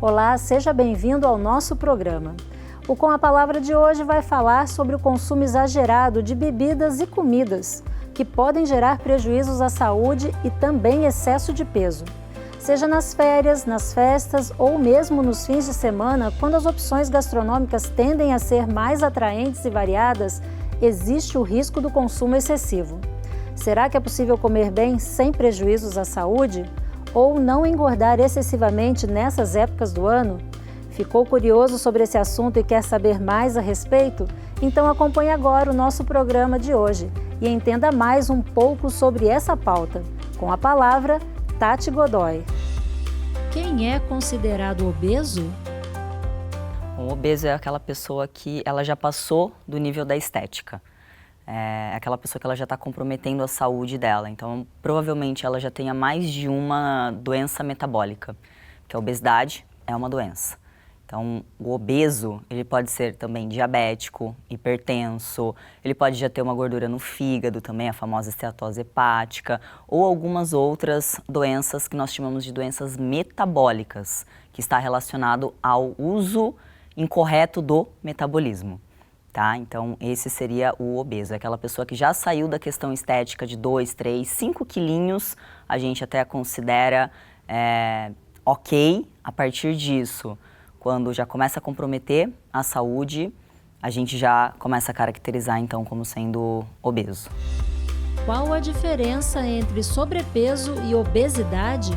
Olá, seja bem-vindo ao nosso programa. O Com a Palavra de hoje vai falar sobre o consumo exagerado de bebidas e comidas, que podem gerar prejuízos à saúde e também excesso de peso. Seja nas férias, nas festas ou mesmo nos fins de semana, quando as opções gastronômicas tendem a ser mais atraentes e variadas, existe o risco do consumo excessivo. Será que é possível comer bem sem prejuízos à saúde? Ou não engordar excessivamente nessas épocas do ano? Ficou curioso sobre esse assunto e quer saber mais a respeito? Então acompanhe agora o nosso programa de hoje e entenda mais um pouco sobre essa pauta. Com a palavra, Tati Godoy. Quem é considerado obeso? O obeso é aquela pessoa que ela já passou do nível da estética. É aquela pessoa que ela já está comprometendo a saúde dela. Então, provavelmente, ela já tenha mais de uma doença metabólica, que a obesidade é uma doença. Então, o obeso, ele pode ser também diabético, hipertenso, ele pode já ter uma gordura no fígado também, a famosa esteatose hepática, ou algumas outras doenças que nós chamamos de doenças metabólicas, que está relacionado ao uso incorreto do metabolismo. Tá? Então, esse seria o obeso, é aquela pessoa que já saiu da questão estética de 2, 3, 5 quilinhos, a gente até considera ok. A partir disso, quando já começa a comprometer a saúde, a gente já começa a caracterizar então como sendo obeso. Qual a diferença entre sobrepeso e obesidade?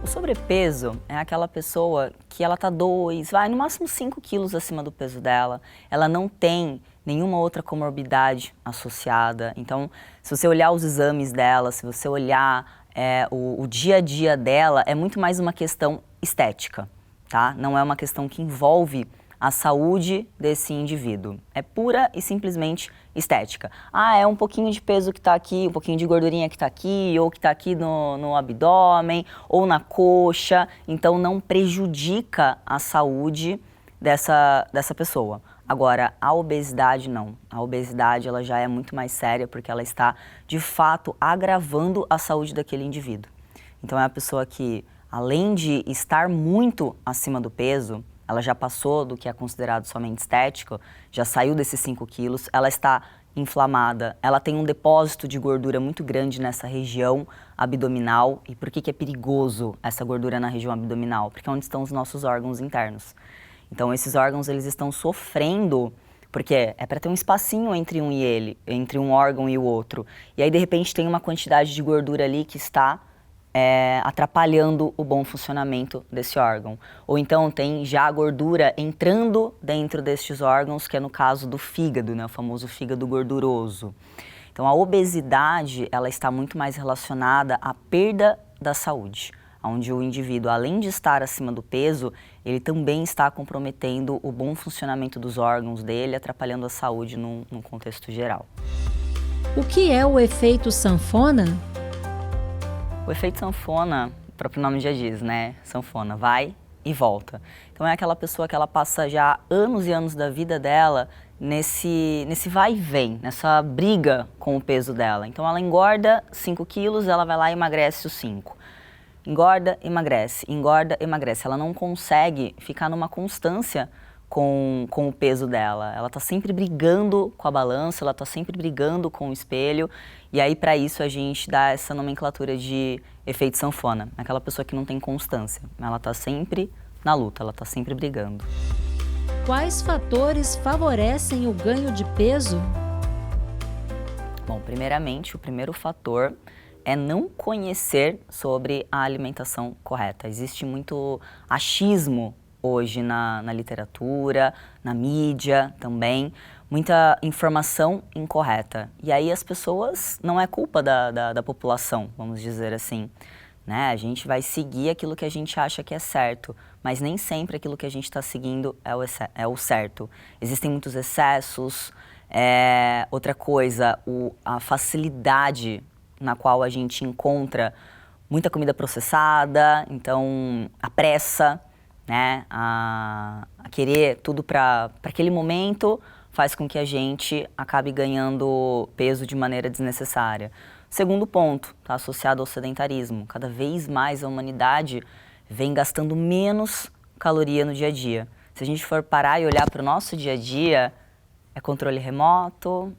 O sobrepeso é aquela pessoa que ela tá 2, no máximo 5 quilos acima do peso dela. Ela não tem nenhuma outra comorbidade associada. Então, se você olhar os exames dela, se você olhar o dia a dia dela, é muito mais uma questão estética, tá? Não é uma questão que envolve a saúde desse indivíduo. É pura e simplesmente estética. É um pouquinho de peso que está aqui, um pouquinho de gordurinha que está aqui, ou que está aqui no abdômen, ou na coxa. Então, não prejudica a saúde dessa pessoa. Agora, a obesidade não. A obesidade ela já é muito mais séria porque ela está, de fato, agravando a saúde daquele indivíduo. Então, é a pessoa que, além de estar muito acima do peso, ela já passou do que é considerado somente estético, já saiu desses 5 quilos, ela está inflamada, ela tem um depósito de gordura muito grande nessa região abdominal. E por que é perigoso essa gordura na região abdominal? Porque é onde estão os nossos órgãos internos. Então, esses órgãos eles estão sofrendo, porque é para ter um espacinho entre entre um órgão e o outro. E aí, de repente, tem uma quantidade de gordura ali que está atrapalhando o bom funcionamento desse órgão. Ou então tem já a gordura entrando dentro destes órgãos, que é no caso do fígado, né, o famoso fígado gorduroso. Então a obesidade ela está muito mais relacionada à perda da saúde, onde o indivíduo, além de estar acima do peso, ele também está comprometendo o bom funcionamento dos órgãos dele, atrapalhando a saúde num contexto geral. O que é o efeito sanfona? O efeito sanfona, o próprio nome já diz, né? Sanfona, vai e volta. Então é aquela pessoa que ela passa já anos e anos da vida dela nesse vai e vem, nessa briga com o peso dela. Então ela engorda 5 quilos, ela vai lá e emagrece os 5. Engorda, emagrece, engorda, emagrece. Ela não consegue ficar numa constância com o peso dela. Ela está sempre brigando com a balança, ela está sempre brigando com o espelho. E aí, para isso, a gente dá essa nomenclatura de efeito sanfona. Aquela pessoa que não tem constância. Ela está sempre na luta, ela está sempre brigando. Quais fatores favorecem o ganho de peso? Bom, primeiramente, o primeiro fator é não conhecer sobre a alimentação correta. Existe muito achismo hoje na literatura, na mídia também, muita informação incorreta. E aí as pessoas, não é culpa da população, vamos dizer assim, né? A gente vai seguir aquilo que a gente acha que é certo, mas nem sempre aquilo que a gente está seguindo é o certo. Existem muitos excessos. Outra coisa, a facilidade na qual a gente encontra muita comida processada, então a pressa, né, a querer tudo para aquele momento faz com que a gente acabe ganhando peso de maneira desnecessária. Segundo ponto, está associado ao sedentarismo. Cada vez mais a humanidade vem gastando menos caloria no dia a dia. Se a gente for parar e olhar para o nosso dia a dia, é controle remoto,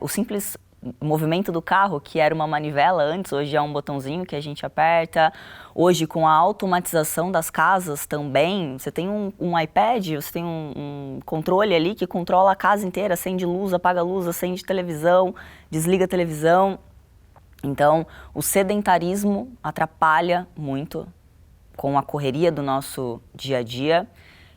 o simples movimento do carro, que era uma manivela antes, hoje é um botãozinho que a gente aperta. Hoje, com a automatização das casas também, você tem um iPad, você tem um controle ali que controla a casa inteira, acende luz, apaga luz, acende televisão, desliga a televisão. Então, o sedentarismo atrapalha muito com a correria do nosso dia a dia.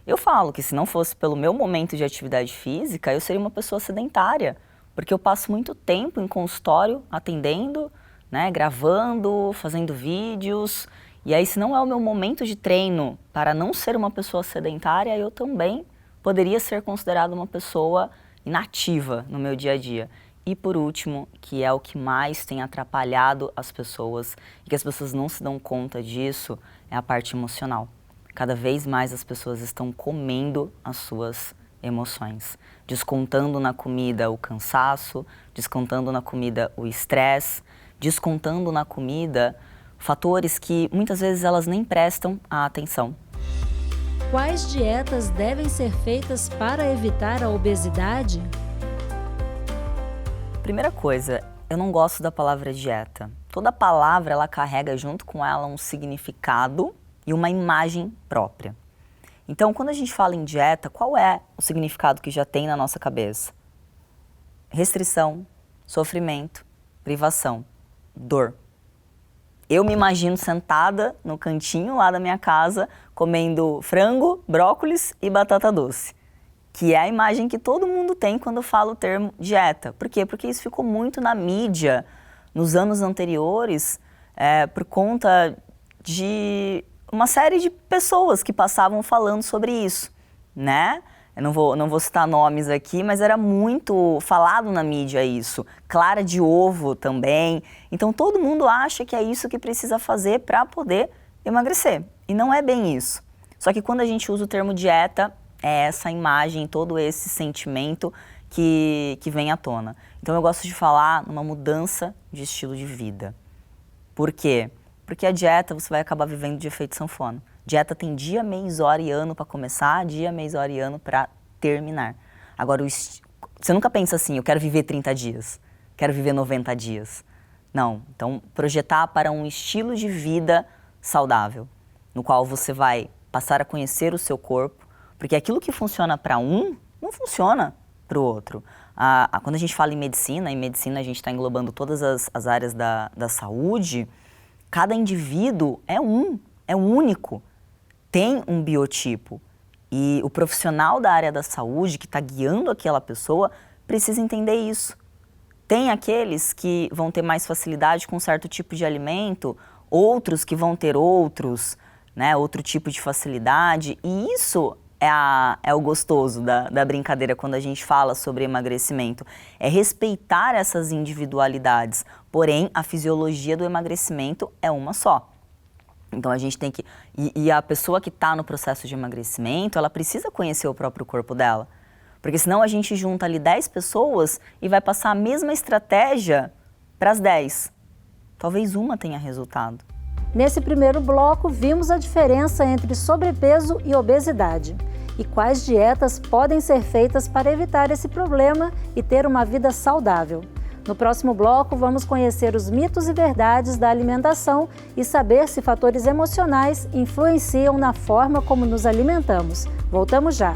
Eu falo que se não fosse pelo meu momento de atividade física, eu seria uma pessoa sedentária, porque eu passo muito tempo em consultório atendendo, né, gravando, fazendo vídeos. E aí, se não é o meu momento de treino para não ser uma pessoa sedentária, eu também poderia ser considerada uma pessoa inativa no meu dia a dia. E por último, que é o que mais tem atrapalhado as pessoas e que as pessoas não se dão conta disso, é a parte emocional. Cada vez mais as pessoas estão comendo as suas emoções, descontando na comida o cansaço, descontando na comida o estresse, descontando na comida fatores que muitas vezes elas nem prestam a atenção. Quais dietas devem ser feitas para evitar a obesidade? Primeira coisa, eu não gosto da palavra dieta. Toda palavra ela carrega junto com ela um significado e uma imagem própria. Então, quando a gente fala em dieta, qual é o significado que já tem na nossa cabeça? Restrição, sofrimento, privação, dor. Eu me imagino sentada no cantinho lá da minha casa, comendo frango, brócolis e batata doce, que é a imagem que todo mundo tem quando fala o termo dieta. Por quê? Porque isso ficou muito na mídia nos anos anteriores, por conta de uma série de pessoas que passavam falando sobre isso, né? Eu não vou citar nomes aqui, mas era muito falado na mídia isso. Clara de ovo também. Então todo mundo acha que é isso que precisa fazer para poder emagrecer. E não é bem isso. Só que quando a gente usa o termo dieta, é essa imagem, todo esse sentimento que vem à tona. Então eu gosto de falar numa mudança de estilo de vida. Por quê? Porque a dieta você vai acabar vivendo de efeito sanfona. Dieta tem dia, mês, hora e ano para começar, dia, mês, hora e ano para terminar. Agora, você nunca pensa assim, eu quero viver 30 dias, quero viver 90 dias. Não, então projetar para um estilo de vida saudável, no qual você vai passar a conhecer o seu corpo, porque aquilo que funciona para um, não funciona para o outro. Quando a gente fala em medicina a gente está englobando todas as áreas da saúde. Cada indivíduo é único, tem um biotipo. E o profissional da área da saúde que está guiando aquela pessoa precisa entender isso. Tem aqueles que vão ter mais facilidade com certo tipo de alimento, outros que vão ter outros, né, outro tipo de facilidade. E isso é o gostoso da brincadeira quando a gente fala sobre emagrecimento. É respeitar essas individualidades. Porém, a fisiologia do emagrecimento é uma só. Então a gente tem que... E a pessoa que está no processo de emagrecimento, ela precisa conhecer o próprio corpo dela. Porque senão a gente junta ali 10 pessoas e vai passar a mesma estratégia para as 10. Talvez uma tenha resultado. Nesse primeiro bloco, vimos a diferença entre sobrepeso e obesidade e quais dietas podem ser feitas para evitar esse problema e ter uma vida saudável. No próximo bloco, vamos conhecer os mitos e verdades da alimentação e saber se fatores emocionais influenciam na forma como nos alimentamos. Voltamos já!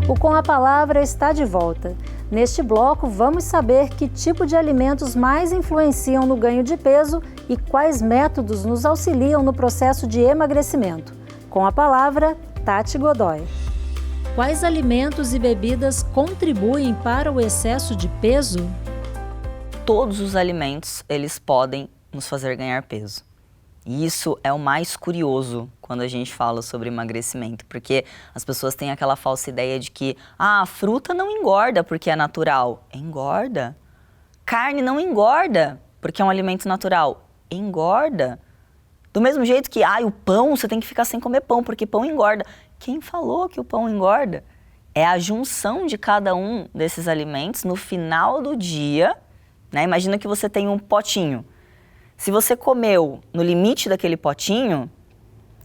O Com a Palavra está de volta. Neste bloco, vamos saber que tipo de alimentos mais influenciam no ganho de peso e quais métodos nos auxiliam no processo de emagrecimento. Com a palavra, Tati Godoy. Quais alimentos e bebidas contribuem para o excesso de peso? Todos os alimentos, eles podem nos fazer ganhar peso. E isso é o mais curioso quando a gente fala sobre emagrecimento, porque as pessoas têm aquela falsa ideia de que a fruta não engorda porque é natural. Engorda. Carne não engorda porque é um alimento natural. Engorda. Do mesmo jeito que o pão, você tem que ficar sem comer pão porque pão engorda. Quem falou que o pão engorda? É a junção de cada um desses alimentos no final do dia né? Imagina que você tem um potinho. Se você comeu no limite daquele potinho,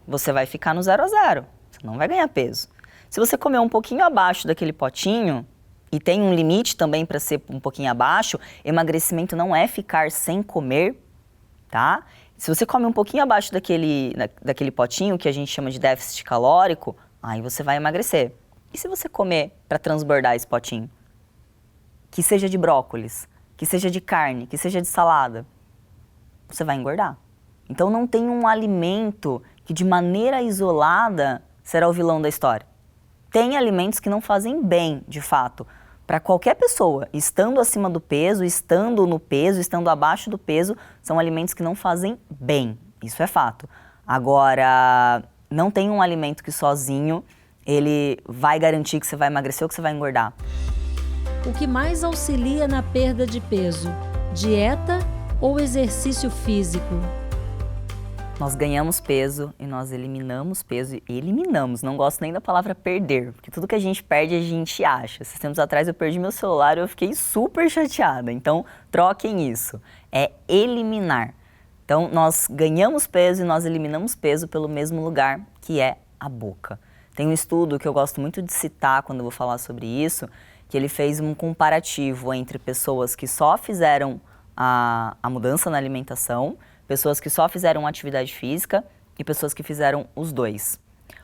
você vai ficar no 0 a 0. Você não vai ganhar peso. Se você comer um pouquinho abaixo daquele potinho, e tem um limite também para ser um pouquinho abaixo, emagrecimento não é ficar sem comer, tá? Se você come um pouquinho abaixo daquele potinho, que a gente chama de déficit calórico, aí você vai emagrecer. E se você comer para transbordar esse potinho? Que seja de brócolis, que seja de carne, que seja de salada, você vai engordar. Então não tem um alimento que de maneira isolada será o vilão da história. Tem alimentos que não fazem bem, de fato, para qualquer pessoa, estando acima do peso, estando no peso, estando abaixo do peso, são alimentos que não fazem bem, isso é fato. Agora, não tem um alimento que sozinho ele vai garantir que você vai emagrecer ou que você vai engordar. O que mais auxilia na perda de peso? Dieta ou exercício físico? Nós ganhamos peso e nós eliminamos peso. E eliminamos, não gosto nem da palavra perder, porque tudo que a gente perde, a gente acha. Esses tempos atrás eu perdi meu celular e eu fiquei super chateada. Então, troquem isso. É eliminar. Então, nós ganhamos peso e nós eliminamos peso pelo mesmo lugar, que é a boca. Tem um estudo que eu gosto muito de citar quando eu vou falar sobre isso, que ele fez um comparativo entre pessoas que só fizeram a mudança na alimentação, pessoas que só fizeram atividade física e pessoas que fizeram os dois.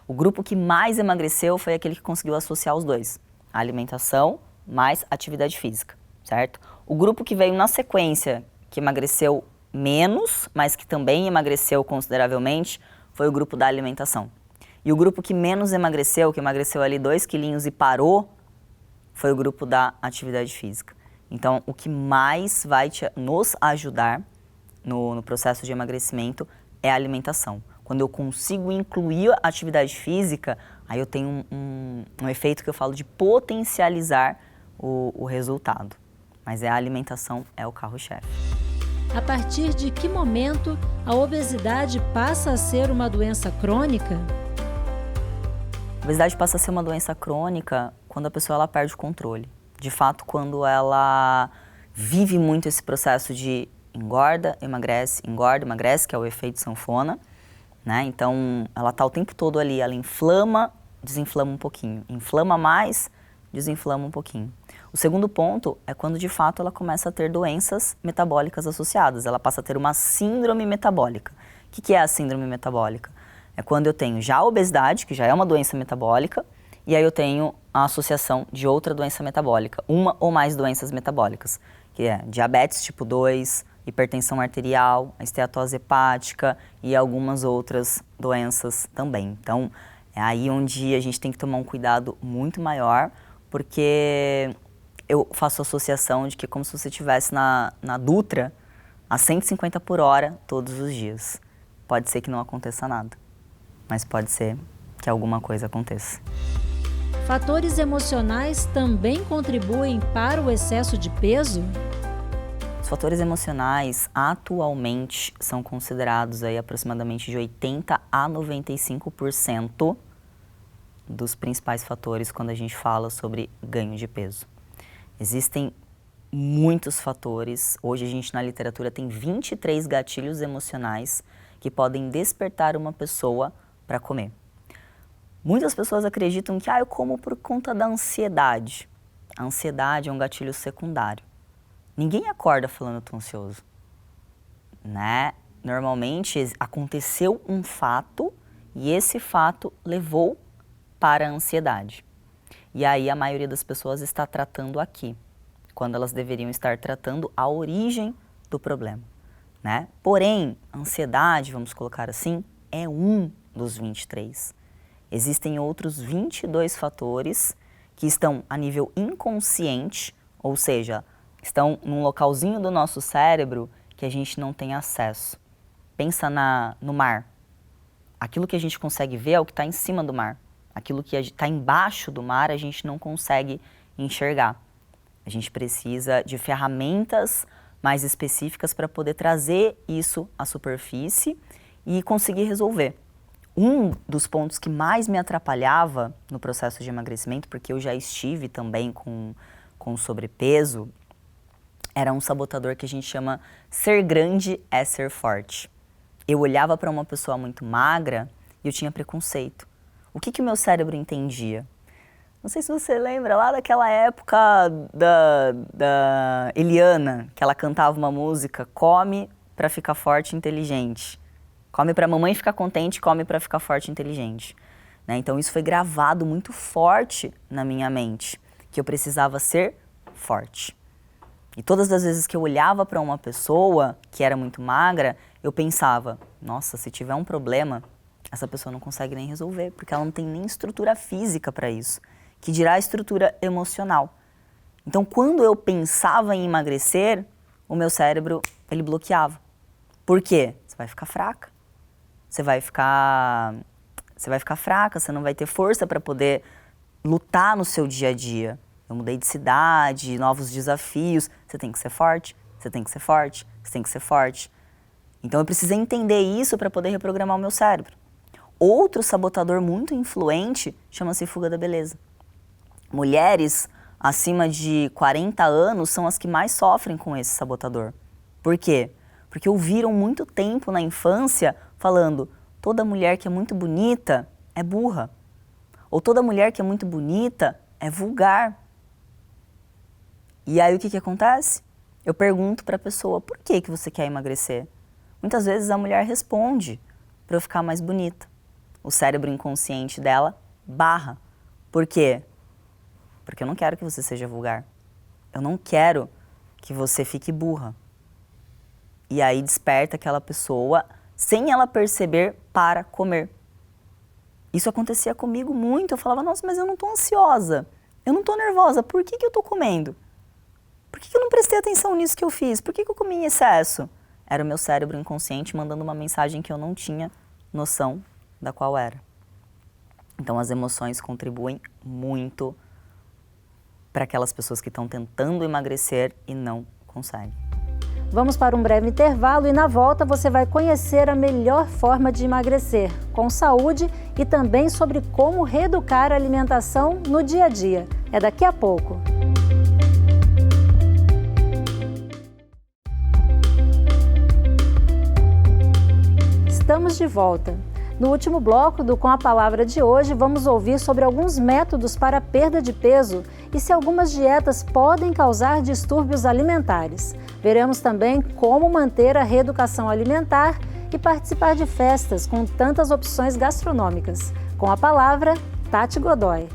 O grupo que mais emagreceu foi aquele que conseguiu associar os dois, a alimentação mais atividade física, certo? O grupo que veio na sequência, que emagreceu menos, mas que também emagreceu consideravelmente, foi o grupo da alimentação. E o grupo que menos emagreceu, que emagreceu ali 2 quilinhos e parou, foi o grupo da atividade física. Então, o que mais vai nos ajudar no processo de emagrecimento é a alimentação. Quando eu consigo incluir a atividade física, aí eu tenho um efeito que eu falo de potencializar o resultado. Mas a alimentação é o carro-chefe. A partir de que momento a obesidade passa a ser uma doença crônica? A obesidade passa a ser uma doença crônica quando a pessoa ela perde o controle. De fato, quando ela vive muito esse processo de engorda, emagrece, que é o efeito sanfona, né? Então, ela está o tempo todo ali, ela inflama, desinflama um pouquinho. Inflama mais, desinflama um pouquinho. O segundo ponto é quando, de fato, ela começa a ter doenças metabólicas associadas. Ela passa a ter uma síndrome metabólica. O que é a síndrome metabólica? É quando eu tenho já a obesidade, que já é uma doença metabólica, e aí eu tenho a associação de outra doença metabólica, uma ou mais doenças metabólicas, que é diabetes tipo 2, hipertensão arterial, a esteatose hepática e algumas outras doenças também. Então, é aí onde a gente tem que tomar um cuidado muito maior, porque eu faço associação de que é como se você estivesse na Dutra a 150 por hora todos os dias. Pode ser que não aconteça nada, mas pode ser que alguma coisa aconteça. Fatores emocionais também contribuem para o excesso de peso? Os fatores emocionais atualmente são considerados aí aproximadamente de 80 a 95% dos principais fatores quando a gente fala sobre ganho de peso. Existem muitos fatores. Hoje a gente na literatura tem 23 gatilhos emocionais que podem despertar uma pessoa para comer. Muitas pessoas acreditam que eu como por conta da ansiedade. A ansiedade é um gatilho secundário. Ninguém acorda falando eu tô ansioso, né? Normalmente aconteceu um fato e esse fato levou para a ansiedade. E aí a maioria das pessoas está tratando aqui, quando elas deveriam estar tratando a origem do problema, né? Porém, a ansiedade, vamos colocar assim, é um dos 23. Existem outros 22 fatores que estão a nível inconsciente, ou seja, estão num localzinho do nosso cérebro que a gente não tem acesso. Pensa no mar. Aquilo que a gente consegue ver é o que está em cima do mar. Aquilo que está embaixo do mar a gente não consegue enxergar. A gente precisa de ferramentas mais específicas para poder trazer isso à superfície e conseguir resolver. Um dos pontos que mais me atrapalhava no processo de emagrecimento, porque eu já estive também com sobrepeso, era um sabotador que a gente chama ser grande é ser forte. Eu olhava para uma pessoa muito magra e eu tinha preconceito. O que que o meu cérebro entendia? Não sei se você lembra lá daquela época da Eliana, que ela cantava uma música, come para ficar forte e inteligente. Come para a mamãe ficar contente, come para ficar forte e inteligente. Né? Então isso foi gravado muito forte na minha mente, que eu precisava ser forte. E todas as vezes que eu olhava para uma pessoa que era muito magra, eu pensava, nossa, se tiver um problema, essa pessoa não consegue nem resolver, porque ela não tem nem estrutura física para isso, que dirá a estrutura emocional. Então, quando eu pensava em emagrecer, o meu cérebro, ele bloqueava. Por quê? Você vai ficar fraca. Você vai ficar fraca, você não vai ter força para poder lutar no seu dia a dia. Eu mudei de cidade, novos desafios. Você tem que ser forte, você tem que ser forte, você tem que ser forte. Então eu precisei entender isso para poder reprogramar o meu cérebro. Outro sabotador muito influente chama-se fuga da beleza. Mulheres acima de 40 anos são as que mais sofrem com esse sabotador. Por quê? Porque ouviram muito tempo na infância falando toda mulher que é muito bonita é burra. Ou toda mulher que é muito bonita é vulgar. E aí o que acontece? Eu pergunto para a pessoa, por que você quer emagrecer? Muitas vezes a mulher responde, para eu ficar mais bonita. O cérebro inconsciente dela barra. Por quê? Porque eu não quero que você seja vulgar. Eu não quero que você fique burra. E aí desperta aquela pessoa, sem ela perceber, para comer. Isso acontecia comigo muito. Eu falava, nossa, mas eu não estou ansiosa. Eu não estou nervosa. Por que eu estou comendo? Por que eu não prestei atenção nisso que eu fiz? Por que eu comi em excesso? Era o meu cérebro inconsciente mandando uma mensagem que eu não tinha noção da qual era. Então as emoções contribuem muito para aquelas pessoas que estão tentando emagrecer e não conseguem. Vamos para um breve intervalo e na volta você vai conhecer a melhor forma de emagrecer, com saúde e também sobre como reeducar a alimentação no dia a dia. É daqui a pouco. Estamos de volta. No último bloco do Com a Palavra de hoje, vamos ouvir sobre alguns métodos para a perda de peso e se algumas dietas podem causar distúrbios alimentares. Veremos também como manter a reeducação alimentar e participar de festas com tantas opções gastronômicas. Com a palavra, Tati Godoy.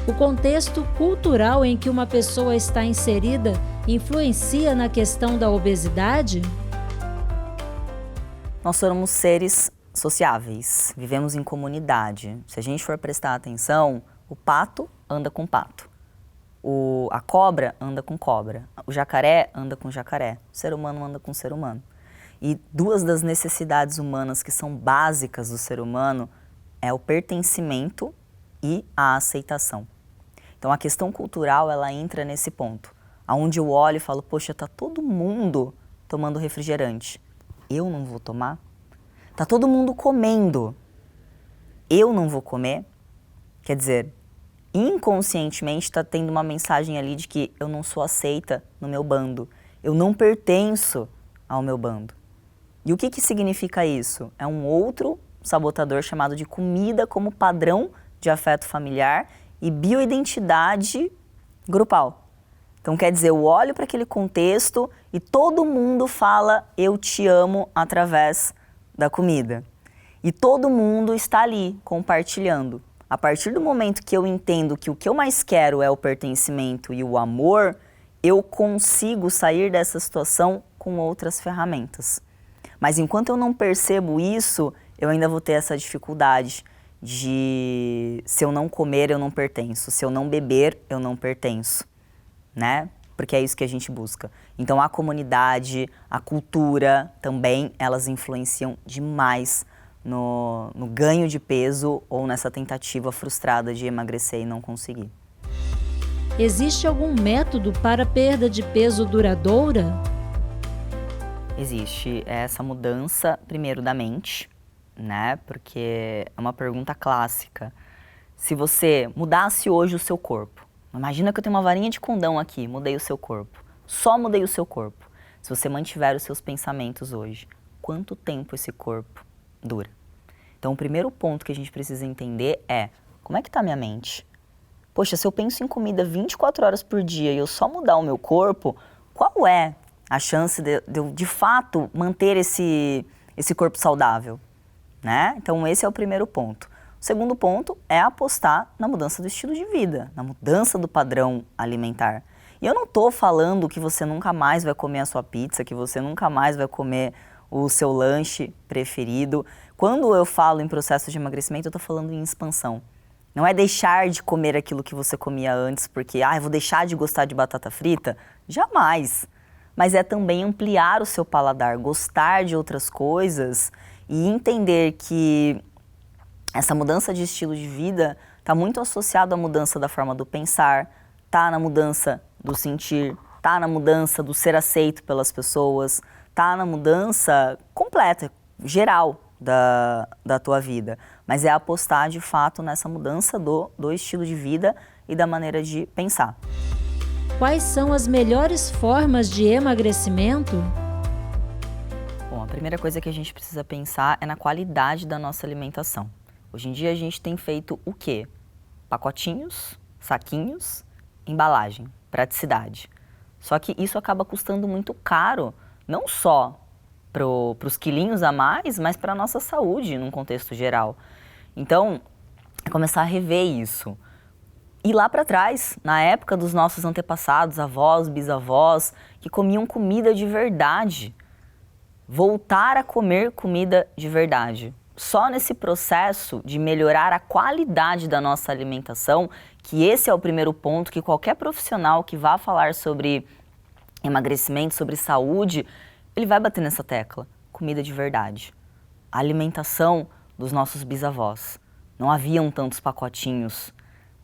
O contexto cultural em que uma pessoa está inserida influencia na questão da obesidade? Nós somos seres sociáveis, vivemos em comunidade. Se a gente for prestar atenção, o pato anda com pato, a cobra anda com cobra, o jacaré anda com jacaré, o ser humano anda com ser humano. E duas das necessidades humanas que são básicas do ser humano é o pertencimento e a aceitação. Então a questão cultural, ela entra nesse ponto, aonde eu olho e falo, poxa, tá todo mundo tomando refrigerante. Eu não vou tomar? Tá todo mundo comendo. Eu não vou comer? Quer dizer, inconscientemente está tendo uma mensagem ali de que eu não sou aceita no meu bando. Eu não pertenço ao meu bando. E o que significa isso? É um outro sabotador chamado de comida como padrão de afeto familiar e bioidentidade grupal. Então, quer dizer, eu olho para aquele contexto e todo mundo fala eu te amo através da comida. E todo mundo está ali compartilhando. A partir do momento que eu entendo que o que eu mais quero é o pertencimento e o amor, eu consigo sair dessa situação com outras ferramentas. Mas enquanto eu não percebo isso, eu ainda vou ter essa dificuldade de se eu não comer, eu não pertenço. Se eu não beber, eu não pertenço. Né? Porque é isso que a gente busca. Então a comunidade, a cultura também, elas influenciam demais no ganho de peso ou nessa tentativa frustrada de emagrecer e não conseguir. Existe algum método para perda de peso duradoura? Existe essa mudança, primeiro, da mente, né? Porque é uma pergunta clássica. Se você mudasse hoje o seu corpo, imagina que eu tenho uma varinha de condão aqui, mudei o seu corpo. Só mudei o seu corpo. Se você mantiver os seus pensamentos hoje, quanto tempo esse corpo dura? Então, o primeiro ponto que a gente precisa entender é, como é que está a minha mente? Poxa, se eu penso em comida 24 horas por dia e eu só mudar o meu corpo, qual é a chance de eu, de fato, manter esse corpo saudável? Né? Então, esse é o primeiro ponto. O segundo ponto é apostar na mudança do estilo de vida, na mudança do padrão alimentar. E eu não estou falando que você nunca mais vai comer a sua pizza, que você nunca mais vai comer o seu lanche preferido. Quando eu falo em processo de emagrecimento, eu estou falando em expansão. Não é deixar de comer aquilo que você comia antes, porque, eu vou deixar de gostar de batata frita. Jamais. Mas é também ampliar o seu paladar, gostar de outras coisas e entender que essa mudança de estilo de vida está muito associada à mudança da forma do pensar, está na mudança do sentir, está na mudança do ser aceito pelas pessoas, está na mudança completa, geral da tua vida. Mas é apostar de fato nessa mudança do estilo de vida e da maneira de pensar. Quais são as melhores formas de emagrecimento? Bom, a primeira coisa que a gente precisa pensar é na qualidade da nossa alimentação. Hoje em dia a gente tem feito o quê? Pacotinhos, saquinhos, embalagem, praticidade. Só que isso acaba custando muito caro, não só para os quilinhos a mais, mas para a nossa saúde num contexto geral. Então, começar a rever isso. E lá para trás, na época dos nossos antepassados, avós, bisavós, que comiam comida de verdade, voltar a comer comida de verdade. Só nesse processo de melhorar a qualidade da nossa alimentação, que esse é o primeiro ponto que qualquer profissional que vá falar sobre emagrecimento, sobre saúde, ele vai bater nessa tecla. Comida de verdade. A alimentação dos nossos bisavós. Não haviam tantos pacotinhos,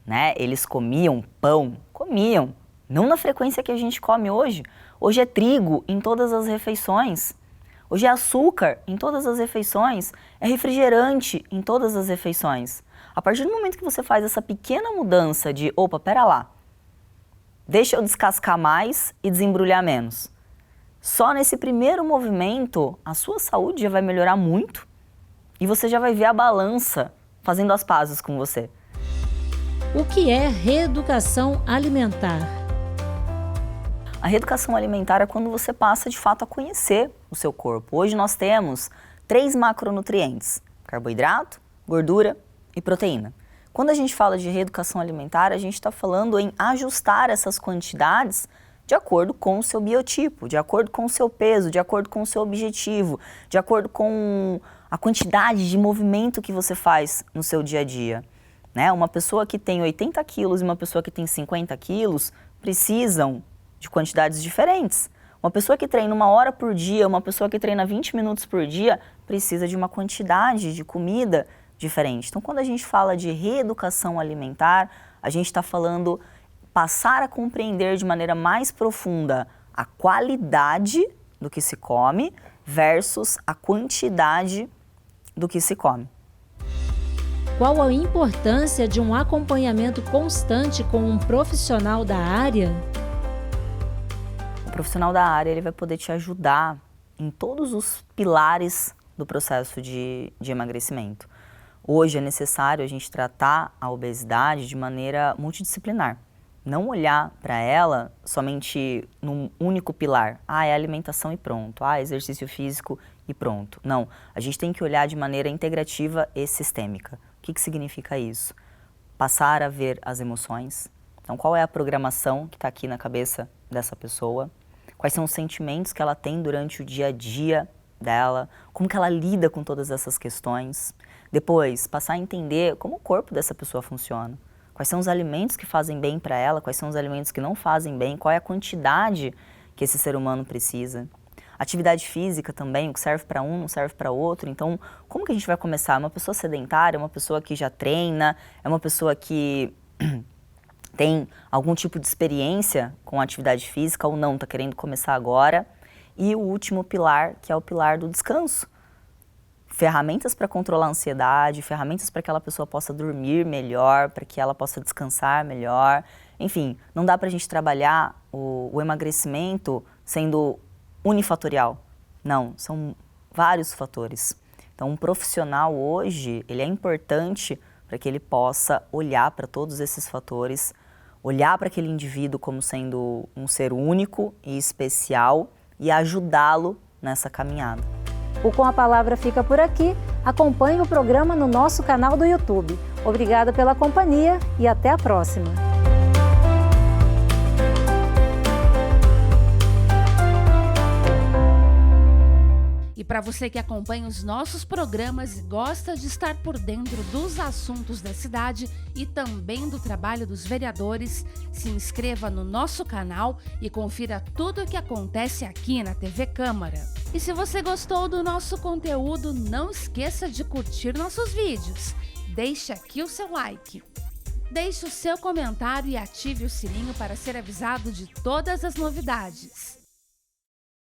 né? Eles comiam pão, comiam. Não na frequência que a gente come hoje. Hoje é trigo em todas as refeições. Hoje é açúcar em todas as refeições, é refrigerante em todas as refeições. A partir do momento que você faz essa pequena mudança de, opa, pera lá, deixa eu descascar mais e desembrulhar menos. Só nesse primeiro movimento, a sua saúde já vai melhorar muito e você já vai ver a balança fazendo as pazes com você. O que é reeducação alimentar? A reeducação alimentar é quando você passa de fato a conhecer o seu corpo. Hoje nós temos 3 macronutrientes: carboidrato, gordura e proteína. Quando a gente fala de reeducação alimentar, a gente está falando em ajustar essas quantidades de acordo com o seu biotipo, de acordo com o seu peso, de acordo com o seu objetivo, de acordo com a quantidade de movimento que você faz no seu dia a dia. Né? Uma pessoa que tem 80 quilos e uma pessoa que tem 50 quilos precisam de quantidades diferentes. Uma pessoa que treina 1 hora por dia, uma pessoa que treina 20 minutos por dia, precisa de uma quantidade de comida diferente. Então, quando a gente fala de reeducação alimentar, a gente está falando passar a compreender de maneira mais profunda a qualidade do que se come versus a quantidade do que se come. Qual a importância de um acompanhamento constante com um profissional da área? O profissional da área ele vai poder te ajudar em todos os pilares do processo de emagrecimento. Hoje é necessário a gente tratar a obesidade de maneira multidisciplinar. Não olhar para ela somente num único pilar. É alimentação e pronto. Exercício físico e pronto. Não, a gente tem que olhar de maneira integrativa e sistêmica. O que significa isso? Passar a ver as emoções. Então, qual é a programação que está aqui na cabeça dessa pessoa? Quais são os sentimentos que ela tem durante o dia a dia dela? Como que ela lida com todas essas questões? Depois, passar a entender como o corpo dessa pessoa funciona. Quais são os alimentos que fazem bem para ela? Quais são os alimentos que não fazem bem? Qual é a quantidade que esse ser humano precisa? Atividade física também, o que serve para um não serve para outro. Então, como que a gente vai começar? É uma pessoa sedentária, é uma pessoa que já treina, é uma pessoa que tem algum tipo de experiência com atividade física ou não, está querendo começar agora. E o último pilar, que é o pilar do descanso. Ferramentas para controlar a ansiedade, ferramentas para que aquela pessoa possa dormir melhor, para que ela possa descansar melhor. Enfim, não dá para a gente trabalhar o emagrecimento sendo unifatorial. Não, são vários fatores. Então, um profissional hoje, ele é importante para que ele possa olhar para todos esses fatores, olhar para aquele indivíduo como sendo um ser único e especial e ajudá-lo nessa caminhada. O Com a Palavra fica por aqui. Acompanhe o programa no nosso canal do YouTube. Obrigada pela companhia e até a próxima. E para você que acompanha os nossos programas e gosta de estar por dentro dos assuntos da cidade e também do trabalho dos vereadores, se inscreva no nosso canal e confira tudo o que acontece aqui na TV Câmara. E se você gostou do nosso conteúdo, não esqueça de curtir nossos vídeos. Deixe aqui o seu like. Deixe o seu comentário e ative o sininho para ser avisado de todas as novidades.